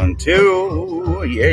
1, 2. Yeah.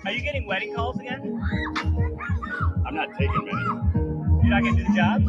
Are you getting wedding calls again? I'm not taking many. You're not going to do the job?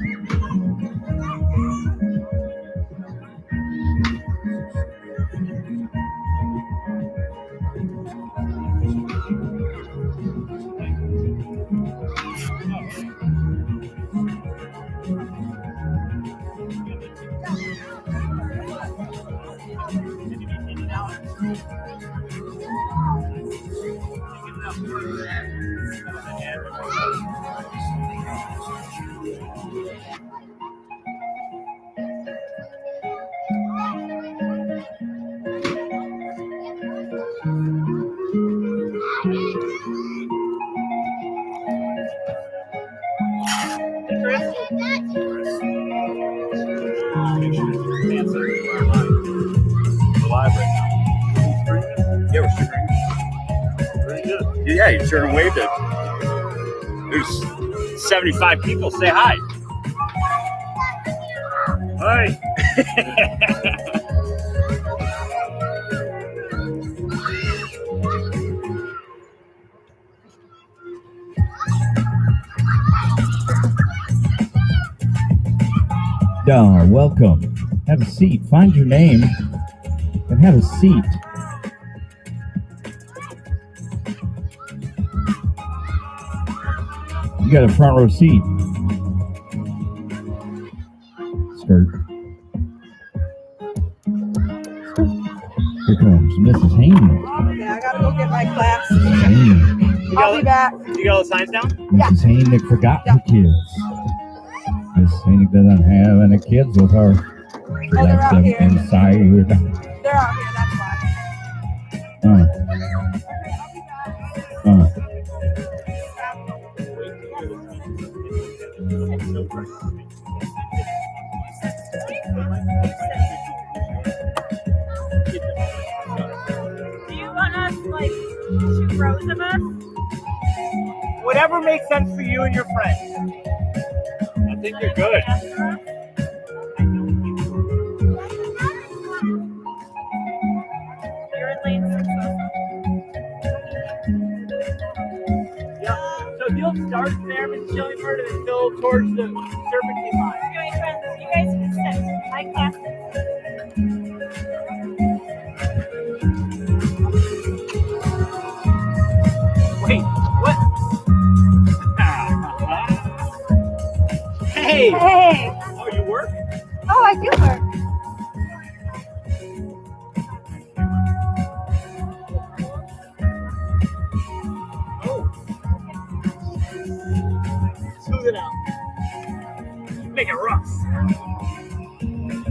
Yeah, we're streaming. Very good. Yeah, you turn and waved it. There's 75 people. Say hi. Hi. Welcome. Have a seat. Find your name and have a seat. You got a front row seat. Skirt. Here comes Mrs. Haynes. Yeah, I gotta go get my class. Haynes. I'll be back. You got all the signs down? Mrs. Haynes forgot her kids. Mrs. Haynes doesn't have any kids with her. they're Left out them here. inside. They're out here, that's why. Two rows of us. Whatever makes sense for you and your friends. I think you're good. You're in lane 6 also. Yeah. So you'll start there, Miss Chillingford, and go towards the serpentine line. Okay, friends, you guys can sit. My class. Wait, what? Hey! Hey! Oh, you work? Oh, I do work. Oh. Smooth it out. Make it rough.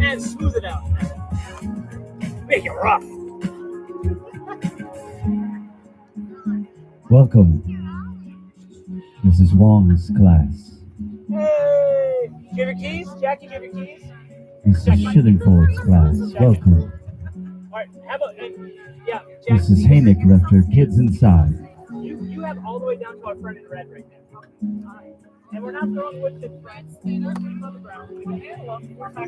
And smooth it out. Make it rough. Welcome. Mrs. Wong's class. Hey! Give your keys? Jackie, give your keys? Mrs. Shillingford's class. Welcome. Alright, how about, yeah, Jackie. Mrs. Haynick left her kids inside. You have all the way down to our friend in red right now. Alright. And we're not throwing wood chips, friends. Stand up on the ground. We can handle them. We're not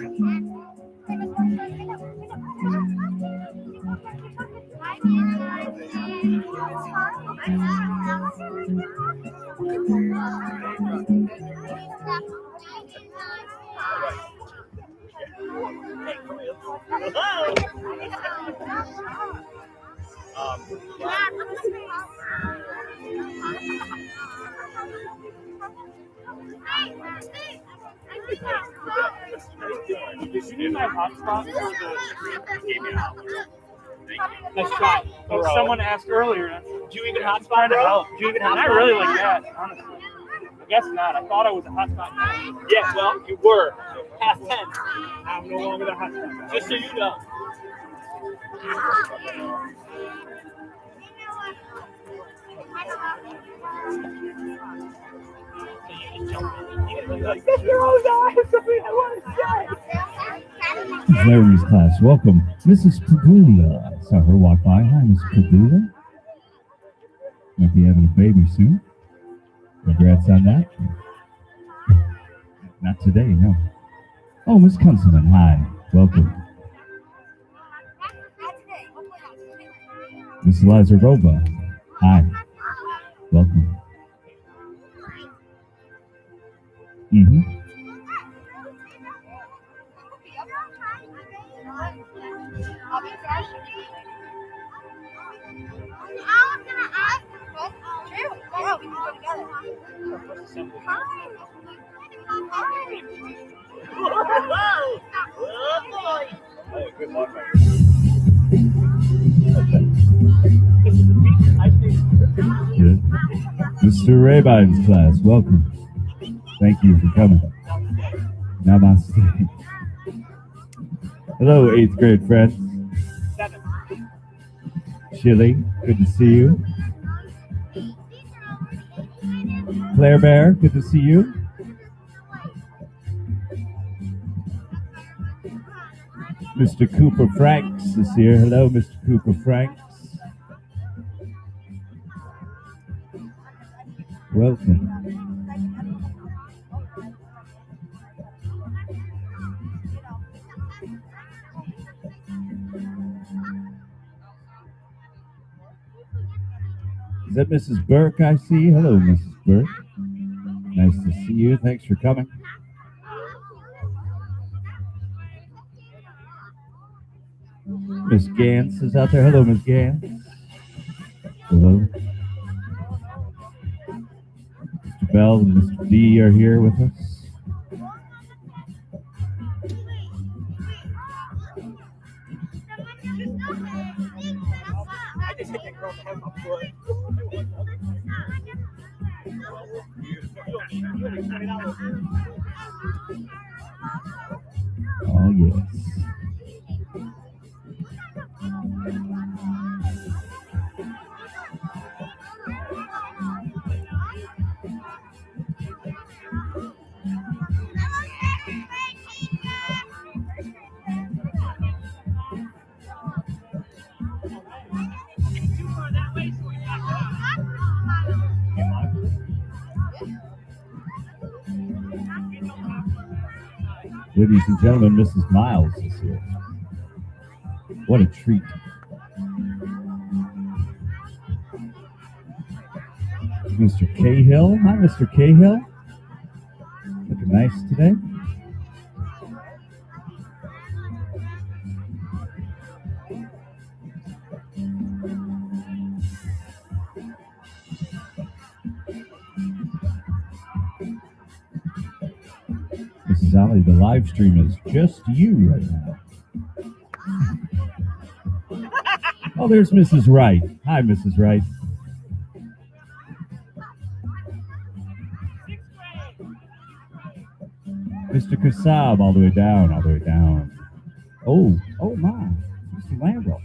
Did you need my hotspot for the game out? Nice try. Well, someone asked earlier. Do you even hotspot, Trying to bro? help. Do you even And hotspot? I really like that, honestly. I guess not. I thought I was a hotspot guy. Yeah, well, you were. Past 10. I'm no longer the hotspot guy. Just so you know. Larry's class. Welcome. Mrs. Pagula. I saw her walk by. Hi, Miss Pagula. Might be having a baby soon. Congrats on that. Not today, no. Oh, Miss Kunzelman. Hi. Welcome. Miss Lazarova. Hi. Welcome. Mm-hmm. Good luck. Good. Mr. Rabine's class, welcome. Thank you for coming. Namaste. Hello, 8th grade friends. 7. Chili, good to see you. Claire Bear, good to see you. Mr. Cooper Franks is here. Hello, Mr. Cooper Franks. Welcome. Is that Mrs. Burke I see? Hello, Mrs. Burke. Nice to see you. Thanks for coming. Miss Gantz is out there. Hello, Miss Gantz. Hello. Mr. Bell and Mr. D are here with us. I just hit that girl in the head with my foot. Oh, yes. Ladies and gentlemen, Mrs. Miles is here. What a treat. Mr. Cahill. Hi, Mr. Cahill. Looking nice today. Mrs. Alley, the live stream is just you right now. Oh, there's Mrs. Wright. Hi, Mrs. Wright. Mr. Kasab, all the way down, all the way down. Oh my. Mr. Lambro.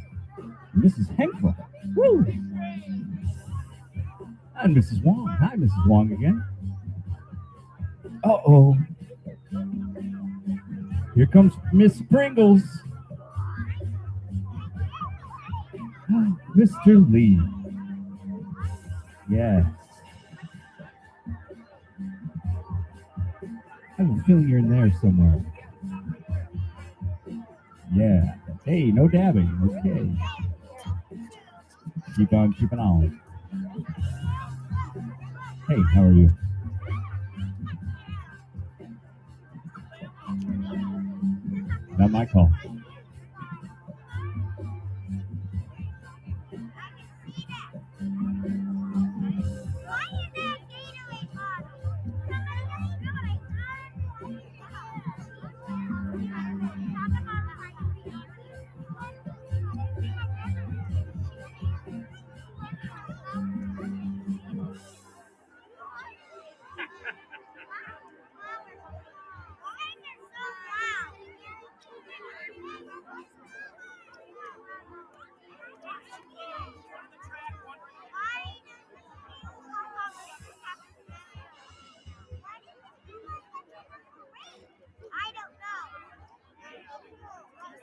Mrs. Henkel. Woo! And Mrs. Wong. Hi, Mrs. Wong again. Uh-oh. Here comes Miss Pringles. Mr. Lee. Yes. I have a feeling you're in there somewhere. Yeah. Hey, no dabbing. Okay. Keep on keeping on. Hey, how are you? Not my call.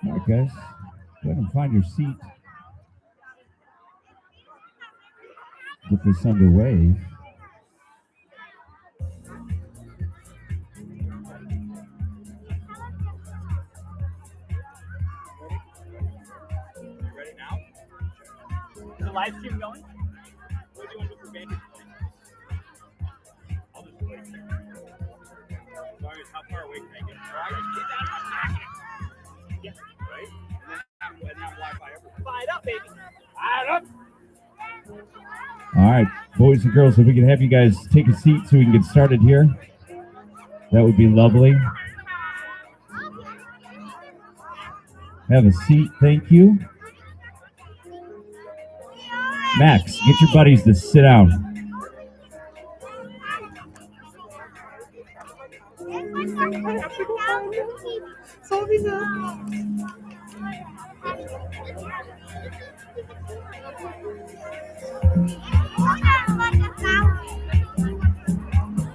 All right, guys. Go ahead and find your seat. Get this underway. Ready now? Is the live stream going? What do you want to do for baby? I'll just wait a second. As long as how far away can I get? Get down on second. Yeah, right? And then have Wi-Fi everywhere. Fire it up, baby. Fire it up. All right, boys and girls, if we can have you guys take a seat so we can get started here, that would be lovely. Have a seat, thank you. Max, get your buddies to sit down.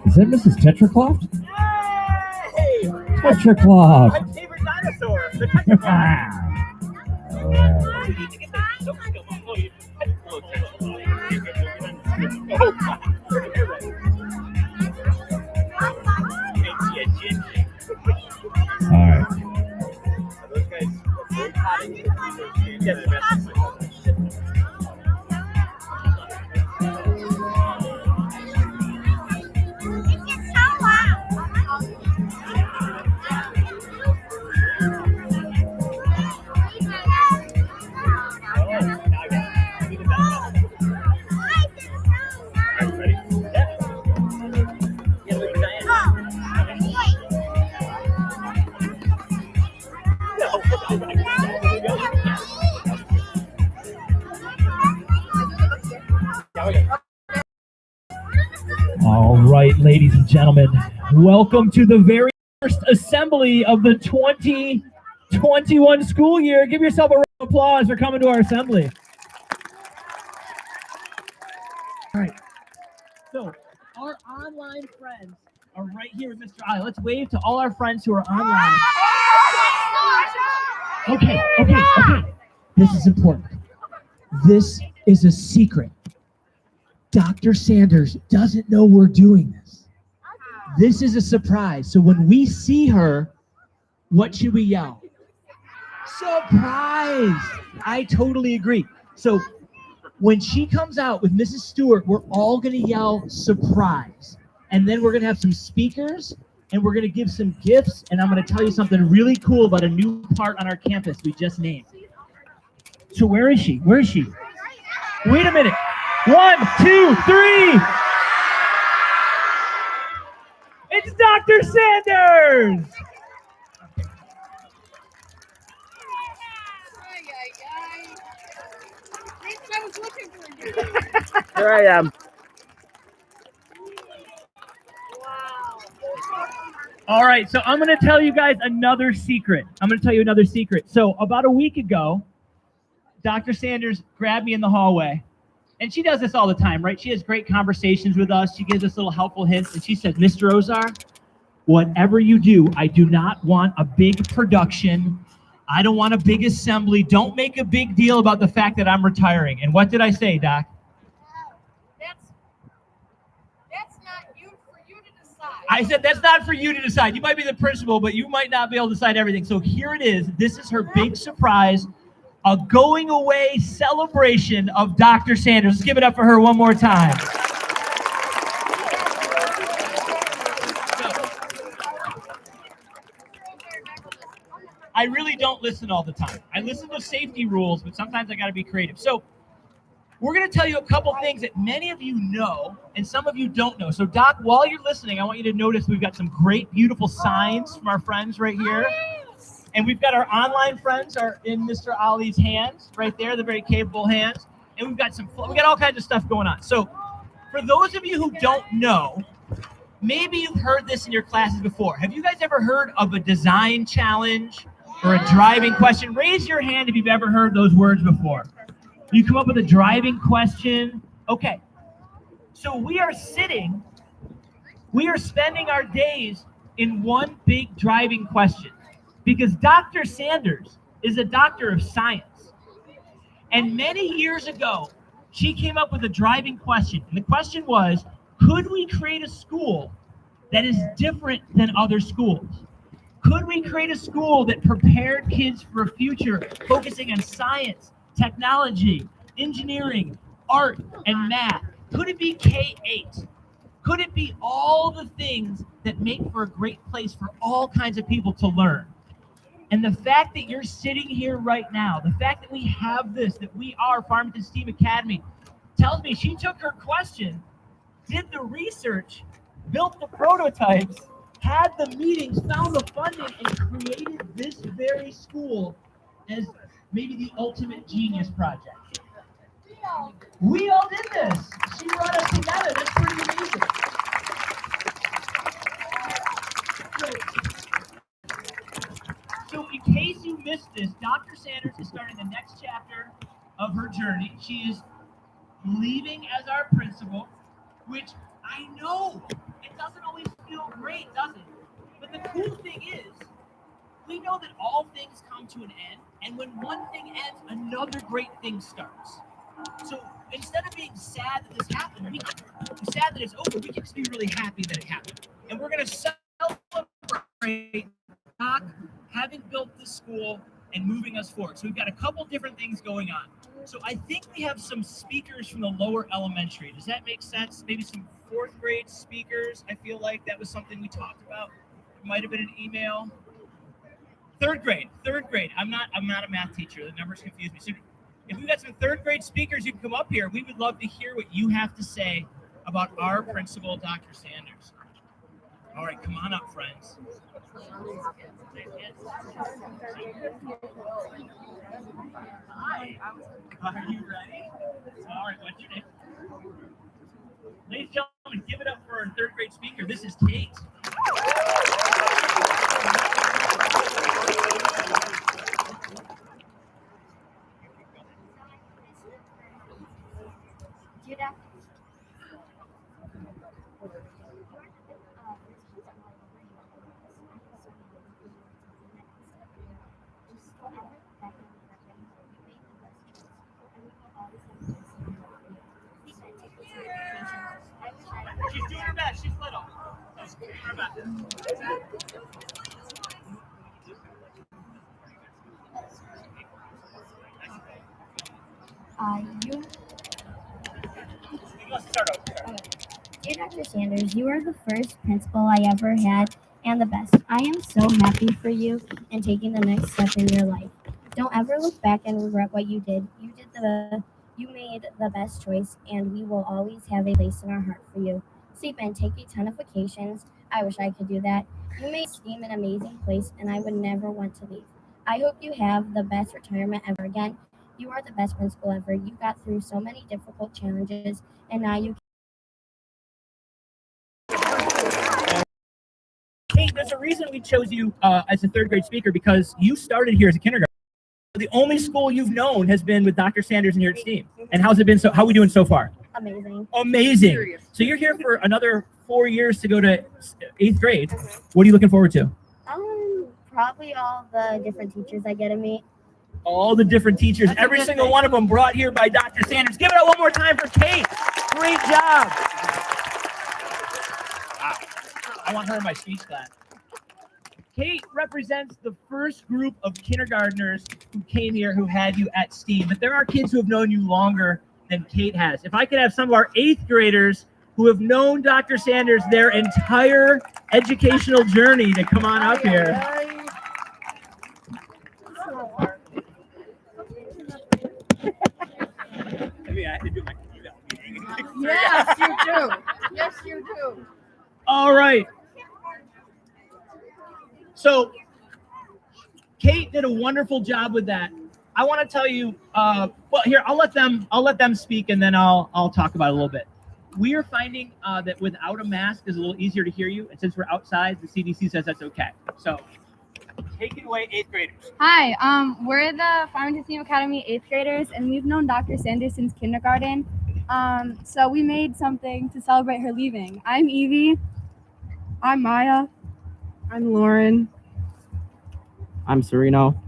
Is that Mrs. Tetracloth? Hey! Tetracloth! My favorite dinosaur, the Tetracloth. You need to get that silk scum on. Oh, you All right. Those guys are potting. Yeah, the best. All right, ladies and gentlemen, welcome to the very first assembly of the 2021 school year. Give yourself a round of applause for coming to our assembly. All right, so our online friends are right here with Mr. I. Let's wave to all our friends who are online. Okay. This is important. This is a secret. Dr. Sanders doesn't know we're doing this. This is a surprise. So when we see her, What should we yell? Surprise! I totally agree. So when she comes out with Mrs. Stewart, we're all going to yell surprise. And then we're going to have some speakers and we're going to give some gifts. And I'm going to tell you something really cool about a new part on our campus we just named. So where is she? Where is she? Wait a minute. 1, 2, 3. It's Dr. Sanders. I was looking for you. Here I am. Wow. All right, so I'm going to tell you guys another secret. So about a week ago, Dr. Sanders grabbed me in the hallway. And she does this all the time, right? She has great conversations with us. She gives us little helpful hints. And she says, Mr. Ozar, whatever you do, I do not want a big production. I don't want a big assembly. Don't make a big deal about the fact that I'm retiring. And what did I say, Doc? That's not you for you to decide. I said, that's not for you to decide. You might be the principal, but you might not be able to decide everything. So here it is. This is her big surprise, a going away celebration of Dr. Sanders. Let's give it up for her one more time. I really don't listen all the time. I listen to safety rules, but sometimes I got to be creative. So we're going to tell you a couple things that many of you know and some of you don't know. So Doc, while you're listening, I want you to notice we've got some great, beautiful signs from our friends right here. And we've got our online friends are in Mr. Ali's hands right there, the very capable hands. And we got all kinds of stuff going on. So for those of you who don't know, maybe you've heard this in your classes before. Have you guys ever heard of a design challenge or a driving question? Raise your hand if you've ever heard those words before. You come up with a driving question. Okay. So we are spending our days in one big driving question because Dr. Sanders is a doctor of science. And many years ago, she came up with a driving question. And the question was, could we create a school that is different than other schools? Could we create a school that prepared kids for a future focusing on science, technology, engineering, art, and math? Could it be K-8? Could it be all the things that make for a great place for all kinds of people to learn? And the fact that you're sitting here right now, the fact that we have this, that we are Farmington STEAM Academy, tells me she took her question, did the research, built the prototypes, had the meetings, found the funding, and created this very school as maybe the ultimate genius project. We all did this. She brought us together. That's pretty amazing. So in case you missed this, Dr. Sanders is starting the next chapter of her journey. She is leaving as our principal, which I know it doesn't always feel great, does it? But the cool thing is, we know that all things come to an end, and when one thing ends, another great thing starts. So instead of being sad that this happened, we're sad that it's over, we can just be really happy that it happened. And we're going to celebrate Doc having built this school and moving us forward. So we've got a couple different things going on. So I think we have some speakers from the lower elementary. Does that make sense? Maybe some fourth grade speakers. I feel like that was something we talked about. It might have been an email. Third grade. I'm not a math teacher. The numbers confuse me. So if we've got some third grade speakers, you can come up here. We would love to hear what you have to say about our principal, Dr. Sanders. All right, come on up, friends. Hi. Are you ready? All right, what's your name? Ladies and gentlemen, give it up for our third grade speaker. This is Kate. She's doing her best. She's little. She's doing her best. You Dear Dr. Sanders, you are the first principal I ever had and the best. I am so happy for you and taking the next step in your life. Don't ever look back and regret what you did. You made the best choice, and we will always have a place in our heart for you. Sleep in, take a ton of vacations. I wish I could do that. You made STEAM an amazing place, and I would never want to leave. I hope you have the best retirement ever again. You are the best principal ever. You got through so many difficult challenges, and now you Kate, there's a reason we chose you as a third grade speaker because you started here as a kindergarten. The only school you've known has been with Dr. Sanders and here at STEAM. And how's it been? How are we doing so far? amazing. Amazing. So you're here for another 4 years to go to 8th grade. What are you looking forward to? Probably all the different teachers I get to meet. All the different teachers, every single one of them brought here by Dr. Sanders. Give it up one more time for Kate. Great job. Wow. I want her in my speech class. Kate represents the first group of kindergartners who came here who had you at STEAM, but there are kids who have known you longer than Kate has. If I could have some of our 8th graders who have known Dr. Sanders their entire educational journey to come on up here. Yes, you do. Yes, you do. All right. So Kate did a wonderful job with that. I want to tell you, well, here, I'll let them speak, and then I'll talk about it a little bit. We are finding that without a mask is a little easier to hear you, and since we're outside, the CDC says that's okay. So take it away, 8th graders. Hi, we're the Farmington STEAM Academy 8th graders, and we've known Dr. Sanders since kindergarten. So we made something to celebrate her leaving. I'm Evie. I'm Maya. I'm Lauren. I'm Sereno.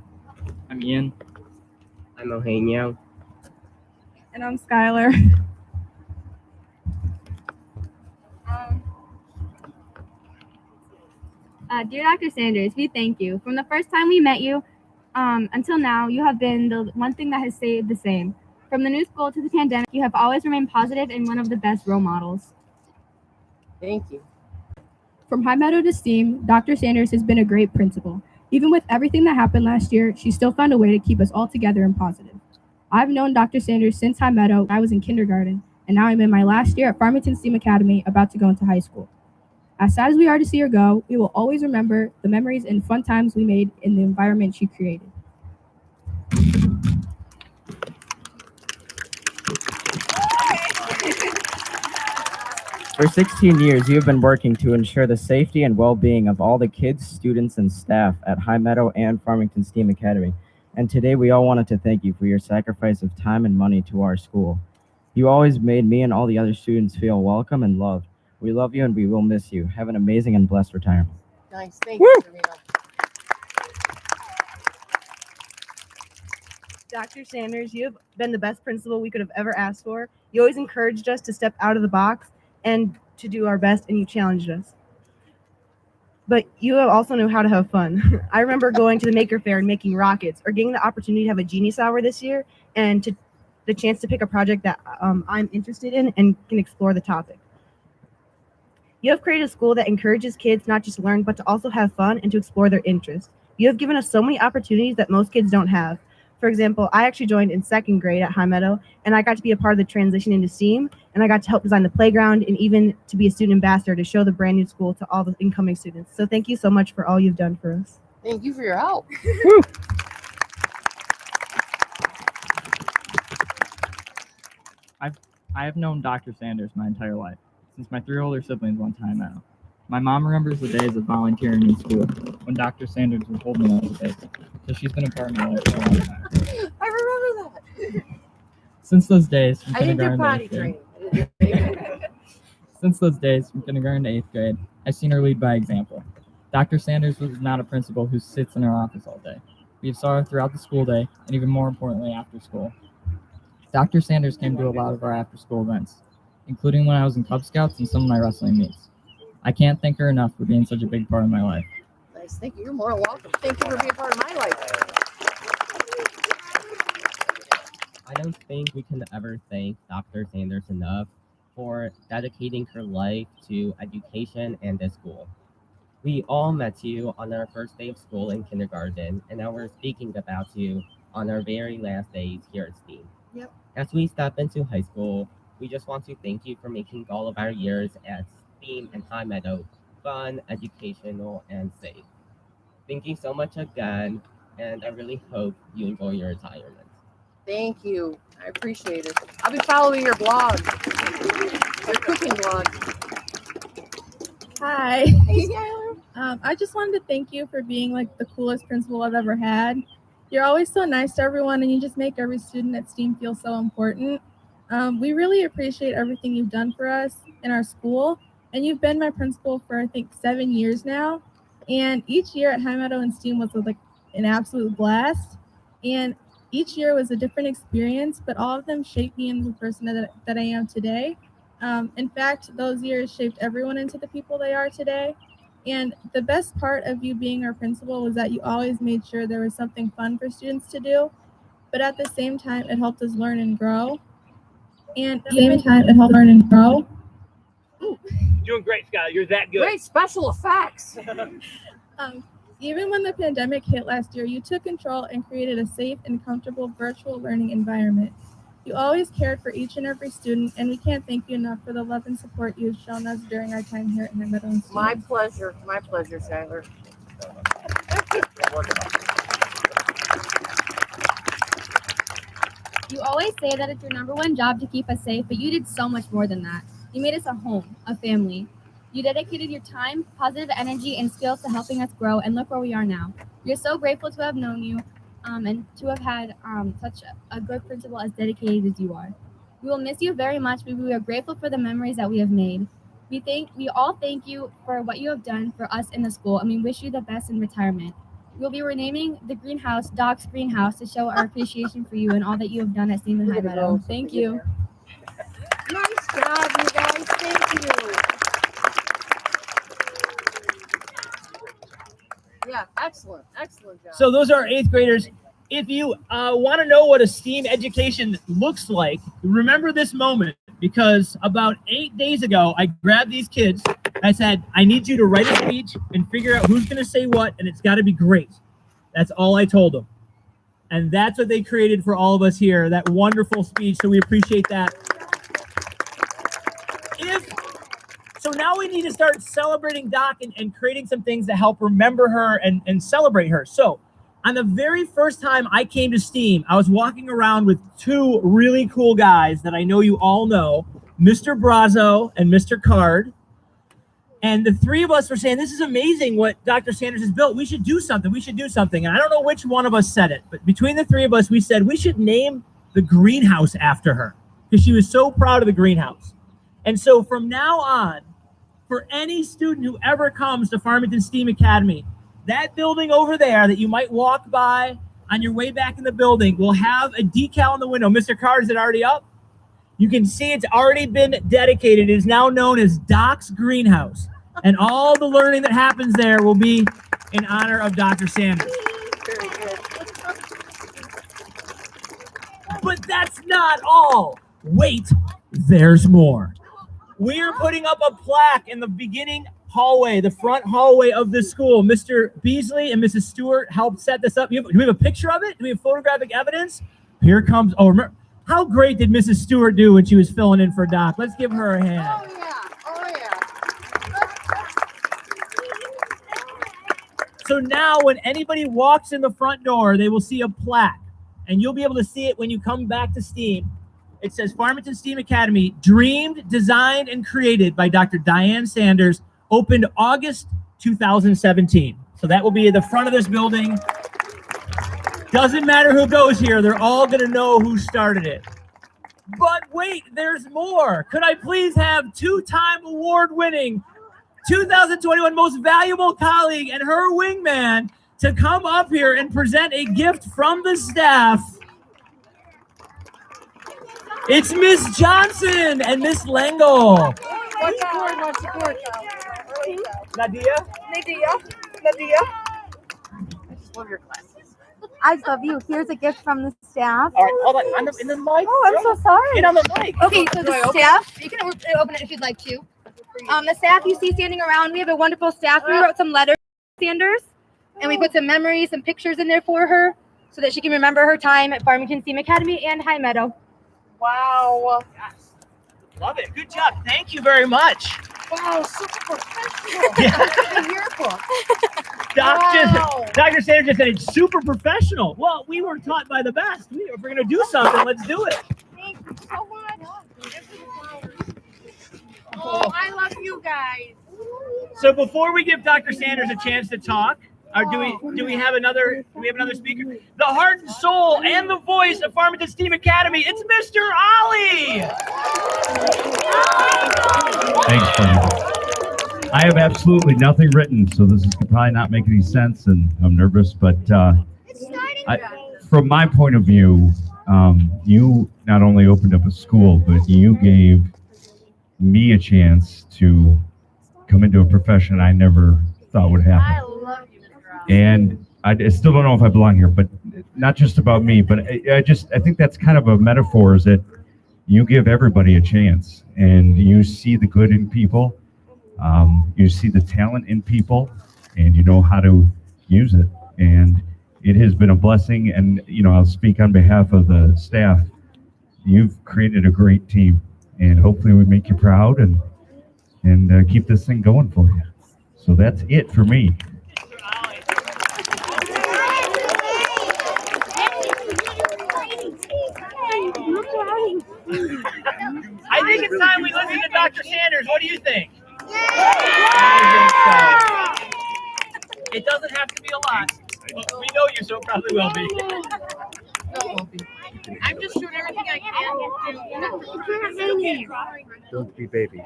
I'm Ian. I'm Eugenio. And I'm Skylar. Dear Dr. Sanders, we thank you. From the first time we met you until now, you have been the one thing that has stayed the same. From the new school to the pandemic, you have always remained positive and one of the best role models. Thank you. From High Meadow to STEAM, Dr. Sanders has been a great principal. Even with everything that happened last year, she still found a way to keep us all together and positive. I've known Dr. Sanders since High Meadow when I was in kindergarten, and now I'm in my last year at Farmington STEAM Academy, about to go into high school. As sad as we are to see her go, we will always remember the memories and fun times we made in the environment she created. For 16 years, you have been working to ensure the safety and well-being of all the kids, students, and staff at High Meadow and Farmington STEAM Academy. And today, we all wanted to thank you for your sacrifice of time and money to our school. You always made me and all the other students feel welcome and loved. We love you and we will miss you. Have an amazing and blessed retirement. Nice. Thank you, Serena. Dr. Sanders, you have been the best principal we could have ever asked for. You always encouraged us to step out of the box and to do our best, and you challenged us. But you also knew how to have fun. I remember going to the Maker Faire and making rockets, or getting the opportunity to have a genius hour this year, and the chance to pick a project that I'm interested in and can explore the topic. You have created a school that encourages kids not just to learn, but to also have fun and to explore their interests. You have given us so many opportunities that most kids don't have. For example, I actually joined in 2nd grade at High Meadow, and I got to be a part of the transition into STEAM, and I got to help design the playground and even to be a student ambassador to show the brand new school to all the incoming students. So thank you so much for all you've done for us. Thank you for your help. I have known Dr. Sanders my entire life, since my 3 older siblings went to High Meadow. My mom remembers the days of volunteering in school when Dr. Sanders would hold me on the base, so she's been a part of my life for a long time. I remember that. Since those days, from I didn't do kindergarten potty to 8th grade. Since those days, from kindergarten to 8th grade, I've seen her lead by example. Dr. Sanders was not a principal who sits in her office all day. We saw her throughout the school day, and even more importantly, after school. Dr. Sanders came to a lot of our after-school events, including when I was in Cub Scouts and some of my wrestling meets. I can't thank her enough for being such a big part of my life. Nice. Thank you. You're more than welcome. Thank you for being part of my life. I don't think we can ever thank Dr. Sanders enough for dedicating her life to education and this school. We all met you on our first day of school in kindergarten, and now we're speaking about you on our very last days here at STEAM. Yep. As we step into high school, we just want to thank you for making all of our years at STEAM and High Meadow fun, educational, and safe. Thank you so much again, and I really hope you enjoy your retirement. Thank you. I appreciate it. I'll be following your blog, your cooking blog. Hi. Hey, Skylar. I just wanted to thank you for being like the coolest principal I've ever had. You're always so nice to everyone, and you just make every student at STEAM feel so important. We really appreciate everything you've done for us in our school, and you've been my principal for I think 7 years now. And each year at High Meadow and STEAM was like an absolute blast. And each year was a different experience, but all of them shaped me into the person that I am today. In fact, those years shaped everyone into the people they are today. And the best part of you being our principal was that you always made sure there was something fun for students to do, but at the same time, it helped us learn and grow. And Doing great, Scott. You're that good. Great special effects. Even when the pandemic hit last year, you took control and created a safe and comfortable virtual learning environment. You always cared for each and every student, and we can't thank you enough for the love and support you've shown us during our time here at High Meadow and STEAM. My pleasure, Skylar. You always say that it's your number one job to keep us safe, but you did so much more than that. You made us a home, a family. You dedicated your time, positive energy, and skills to helping us grow, and look where we are now. We are so grateful to have known you and to have had such a good principal as dedicated as you are. We will miss you very much, but we are grateful for the memories that we have made. We all thank you for what you have done for us in the school, and we wish you the best in retirement. We will be renaming the greenhouse Doc's Greenhouse to show our appreciation for you and all that you have done at STEAM and High Meadow. Thank you. Nice job, you guys. Thank you. Yeah, excellent job. So those are 8th graders. If you want to know what a STEAM education looks like, remember this moment, because about 8 days ago, I grabbed these kids. I said, I need you to write a speech and figure out who's going to say what, and it's got to be great. That's all I told them. And that's what they created for all of us here, that wonderful speech. So we appreciate that. So now we need to start celebrating Doc and creating some things that help remember her and celebrate her. So on the very first time I came to STEAM, I was walking around with 2 really cool guys that I know you all know, Mr. Brazo and Mr. Card. And the 3 of us were saying, this is amazing what Dr. Sanders has built. We should do something. And I don't know which one of us said it, but between the 3 of us, we said we should name the greenhouse after her because she was so proud of the greenhouse. And so from now on, for any student who ever comes to Farmington STEAM Academy, that building over there that you might walk by on your way back in the building will have a decal in the window. Mr. Carr, is it already up? You can see it's already been dedicated. It is now known as Doc's Greenhouse. And all the learning that happens there will be in honor of Dr. Sanders. Very good. But that's not all. Wait, there's more. We are putting up a plaque in the beginning hallway, the front hallway of this school. Mr. Beasley and Mrs. Stewart helped set this up. Do we have a picture of it? Do we have photographic evidence? Here comes, remember, how great did Mrs. Stewart do when she was filling in for Doc? Let's give her a hand. Oh, yeah. So now when anybody walks in the front door, they will see a plaque, and you'll be able to see it when you come back to STEAM. It says Farmington STEAM Academy, dreamed, designed, and created by Dr. Diane Sanders, opened August 2017. So that will be at the front of this building. Doesn't matter who goes here, they're all gonna know who started it. But wait, there's more. Could I please have 2-time award-winning 2021 Most Valuable Colleague and her wingman to come up here and present a gift from the staff. It's Miss Johnson and Miss Langle. Much support. Nadia? I just love your glasses. I just love you. Here's a gift from the staff. All right, hold on. In the mic. Oh, I'm so sorry. Get on the mic. Okay, so the staff, you can open it if you'd like to. The staff you see standing around, we have a wonderful staff. We wrote some letters to Sanders, and we put some memories, some pictures in there for her so that she can remember her time at Farmington STEAM Academy and High Meadow. Wow. Yes. Love it. Good job. Thank you very much. Wow, super professional. Yeah. A yearbook. Dr. Sanders just said it's super professional. Well, we were taught by the best. If we're going to do something, let's do it. Thank you so much. Oh, I love you guys. So before we give Dr. Sanders a chance to talk, or do we have another speaker? The heart and soul and the voice of Farmington STEAM Academy, it's Mr. Ollie. Thanks, Farmington. I have absolutely nothing written, so this is probably not make any sense, and I'm nervous, but from my point of view, you not only opened up a school, but you gave me a chance to come into a profession I never thought would happen. I love you, Mr. Ollie. And I still don't know if I belong here, but not just about me, but I think that's kind of a metaphor, is that you give everybody a chance, and you see the good in people, you see the talent in people, and you know how to use it. And it has been a blessing, and I'll speak on behalf of the staff. You've created a great team, and hopefully we make you proud and keep this thing going for you. So that's it for me. I think it's time we listen to Dr. Sanders. What do you think? It doesn't have to be a lot. We know you, so it probably will be. No, it won't be. I'm just doing everything I can to. Don't be baby.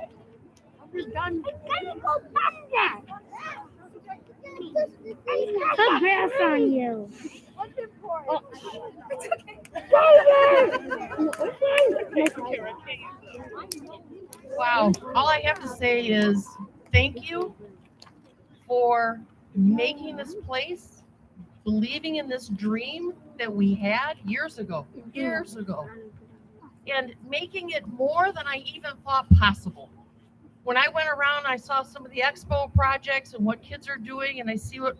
Put grass on you. Wow. All I have to say is thank you for making this place, believing in this dream that we had years ago, and making it more than I even thought possible. When I went around, I saw some of the expo projects and what kids are doing, and I see what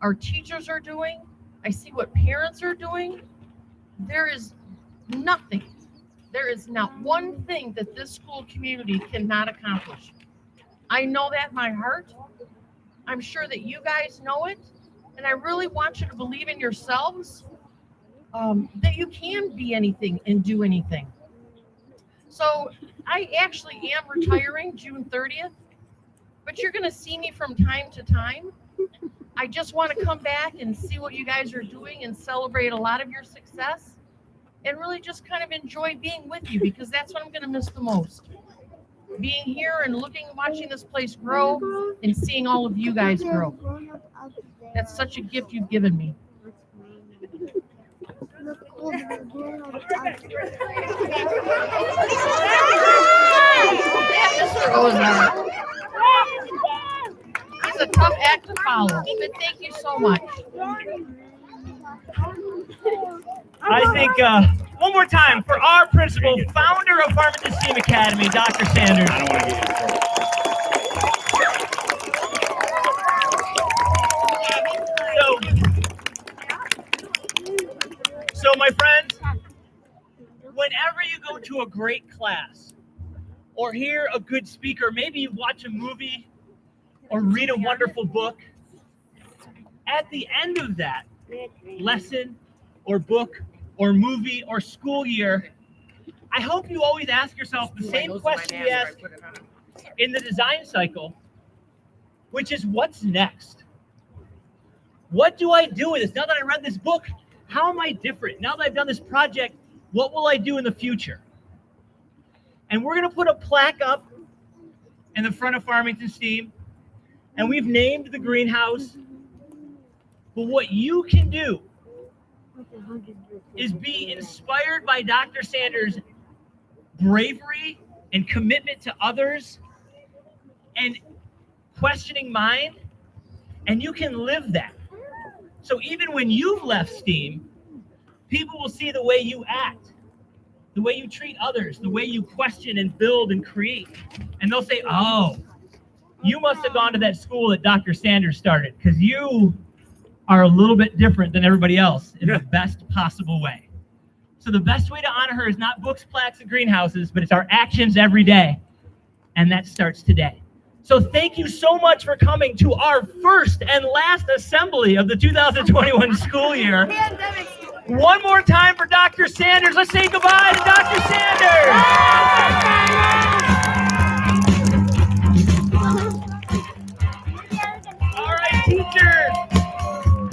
our teachers are doing. I see what parents are doing. There is nothing. There is not one thing that this school community cannot accomplish. I know that in my heart. I'm sure that you guys know it. And I really want you to believe in yourselves, that you can be anything and do anything. So I actually am retiring June 30th, but you're going to see me from time to time. I just want to come back and see what you guys are doing and celebrate a lot of your success and really just kind of enjoy being with you, because that's what I'm going to miss the most. Being here and watching this place grow and seeing all of you guys grow. That's such a gift you've given me. He's a tough act to follow, but thank you so much. I think one more time for our principal, founder of Farmington STEAM Academy, Dr. Sanders. I don't want to get you in So my friends, whenever you go to a great class or hear a good speaker, maybe you watch a movie or read a wonderful book, at the end of that lesson or book or movie or school year, I hope you always ask yourself the same question we asked in the design cycle, which is, what's next? What do I do with this? Now that I read this book, how am I different? Now that I've done this project, what will I do in the future? And we're going to put a plaque up in the front of Farmington STEAM, and we've named the greenhouse. But what you can do is be inspired by Dr. Sanders' bravery and commitment to others and questioning mind, and you can live that. So even when you've left STEAM, People will see the way you act, the way you treat others, the way you question and build and create. And they'll say, oh, you must have gone to that school that Dr. Sanders started because you are a little bit different than everybody else in the best possible way. So the best way to honor her is not books, plaques, and greenhouses, but it's our actions every day. And that starts today. So thank you so much for coming to our first and last assembly of the 2021 school year. One more time for Dr. Sanders. Let's say goodbye to Dr. Sanders. All right, teachers.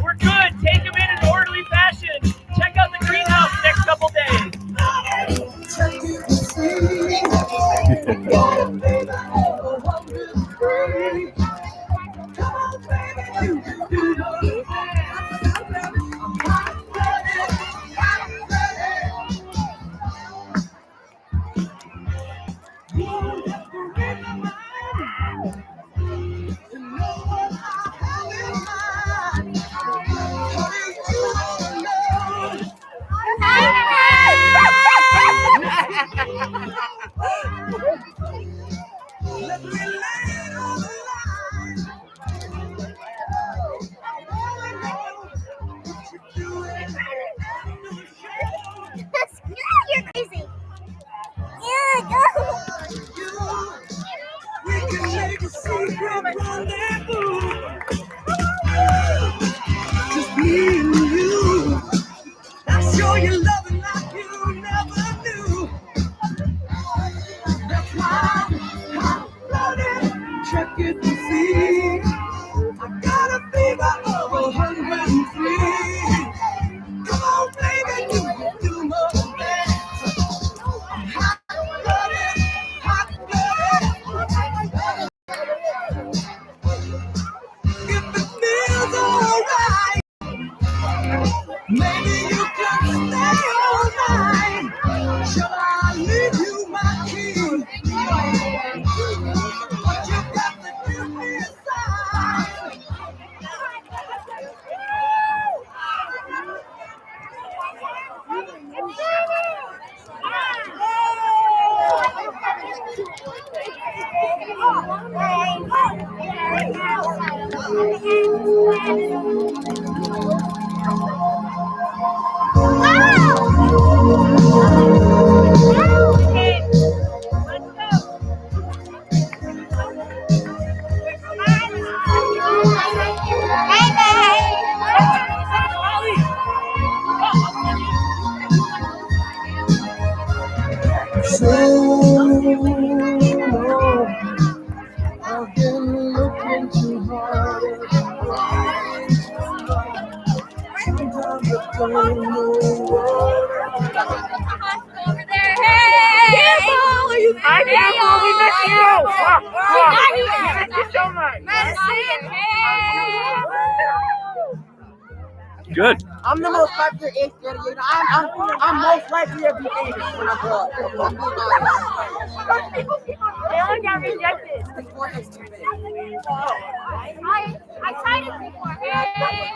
We're good. Take them in an orderly fashion. Check out the greenhouse the next couple days. You're crazy. Yeah, go. We can make a secret rendezvous. Just me and you. I'll show you loving like you never knew. That's why I'm floating. Check it and see. I got a fever of 103. Come on, baby, do more than that. I'm hot-blooded, hot-blooded. If it feels alright, maybe you can stay all night. Shall I leave you my key? But you got to give me a sign. So I've been looking too hard at the prize. Sometimes I don't know what over there. Hey! Careful! Are you Hi, Careful! We miss you! We miss you so much! Good. I'm the most popular 8th grader. I'm most likely to be famous when I grow up. They all got rejected. I tried it before. Hey!